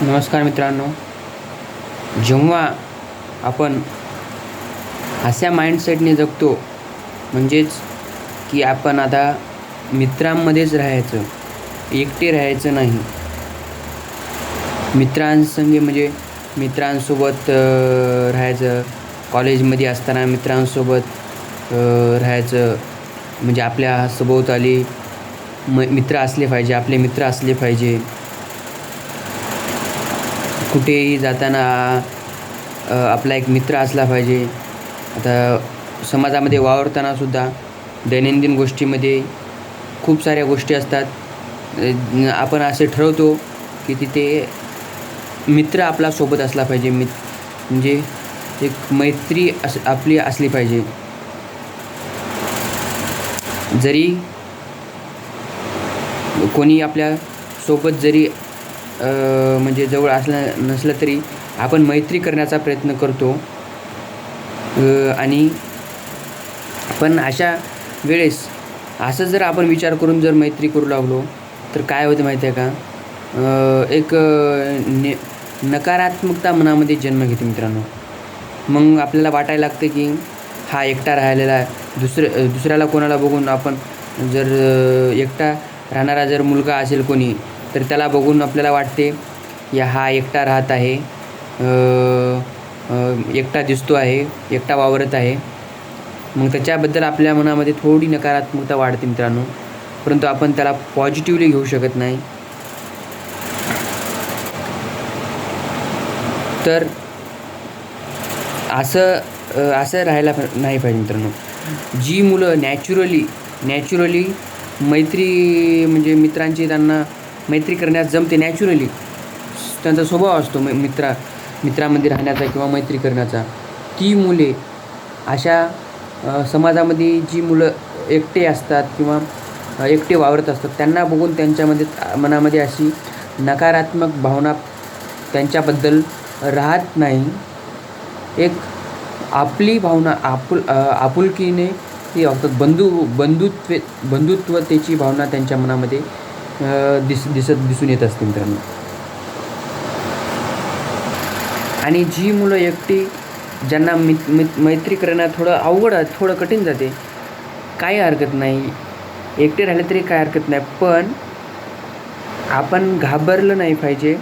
नमस्कार मित्रांनो. जेव्हा आपण अशा माइंडसेटने जगतो, म्हणजेच की आपण आता मित्रांमध्येच राहायचं, एकटे राहायचं नाही. मित्रांसंग म्हणजे मित्रांसोबत राहायचं. कॉलेजमध्ये असताना मित्रांसोबत राहायचं. म्हणजे आपल्या सभोवताली मित्र असले पाहिजे, आपले मित्र असले पाहिजे. कुठेही जाताना आपला एक मित्र असला पाहिजे. आता समाजामध्ये वावरतानासुद्धा दैनंदिन गोष्टीमध्ये खूप साऱ्या गोष्टी असतात. आपण असे ठरवतो की तिथे मित्र आपला सोबत असला पाहिजे. म्हणजे एक मैत्री आपली असली पाहिजे. जरी कोणी आपल्या सोबत जरी म्हणजे जवळ नसलं तरी आपण मैत्री करण्याचा प्रयत्न करतो. आणि पण अशा वेळेस असं जर आपण विचार करून जर मैत्री करू लागलो तर काय होतं माहिती आहे का? एक नकारात्मकता मनामध्ये जन्म घेते मित्रांनो. मग आपल्याला वाटायला लागतं की हा एकटा राहिलेला आहे. दुसऱ्याला कोणाला बघून आपण जर एकटा राहणारा जर मुलगा असेल कोणी, तर त्याला बघून आपल्याला वाटते हा एकटा राहत आहे, एकटा दिसतो आहे, एकटा वावरत आहे. मग त्याच्याबद्दल आपल्या मनामध्ये थोडी नकारात्मकता वाढते मित्रांनो. परंतु आपण त्याला पॉझिटिव्हली घेऊ शकत नाही. तर असं राहायला नाही पाहिजे मित्रांनो. जी मुलं नॅचरली मैत्री म्हणजे त्यांना मैत्री करण्यास जमते, नॅचरली त्यांचा स्वभाव असतो मित्रामध्ये राहण्याचा किंवा मैत्री करण्याचा. ती मुले अशा समाजामध्ये जी मुलं एकटे असतात किंवा एकटे वावरत असतात, त्यांना बघून त्यांच्यामध्ये मनामध्ये अशी नकारात्मक भावना त्यांच्याबद्दल राहत नाही. एक आपली भावना आपुलकीने ती बंधुत्वतेची भावना त्यांच्या मनामध्ये दिसून येत असते मित्रांनो. आणि जी मुलं एकटी ज्यांना मैत्री करणं थोडं अवघड, थोडं कठीण जाते, काही हरकत नाही, एकटे राहिले तरी काय हरकत नाही. पण आपण घाबरलं नाही पाहिजे.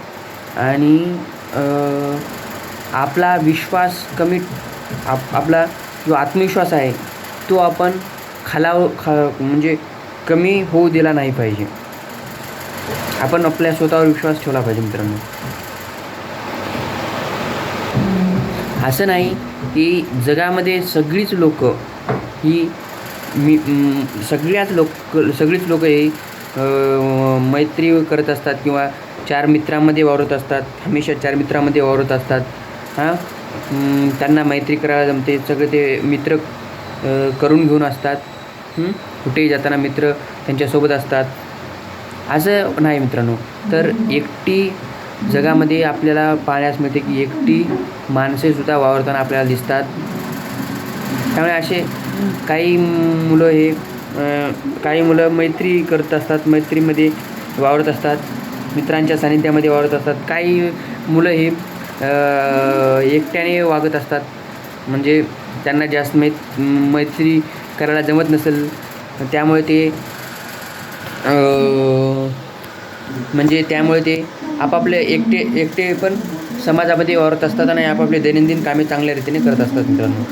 आणि आपला विश्वास आपला जो आत्मविश्वास आहे तो आपण म्हणजे कमी होऊ दिला नाही पाहिजे. आपण आपल्या स्वतःवर विश्वास ठेवला पाहिजे मित्रांनो. असं नाही की जगामध्ये सगळीच लोक हे मैत्री करत असतात किंवा चार मित्रांमध्ये वावरत असतात. हमेशा चार मित्रांमध्ये वावरत असतात. त्यांना मैत्री करायला जमते. सगळे ते मित्र करून घेऊन असतात. कुठेही जाताना मित्र त्यांच्यासोबत असतात. असं नाही मित्रांनो. तर एकटी जगामध्ये आपल्याला पाहण्यास मिळते की एकटी माणसेसुद्धा वावरताना आपल्याला दिसतात. त्यामुळे असे काही मुलं मैत्री करत असतात, मैत्रीमध्ये वावरत असतात, मित्रांच्या सानिध्यामध्ये वावरत असतात. काही मुलं हे एकट्याने वागत असतात. म्हणजे त्यांना जास्त मैत्री करायला जमत नसेल, त्यामुळे ते आपापले एकटे पण समाजामध्ये वावरत असतात आणि आपापले दैनंदिन कामे चांगल्या रीतीने करत असतात मित्रांनो.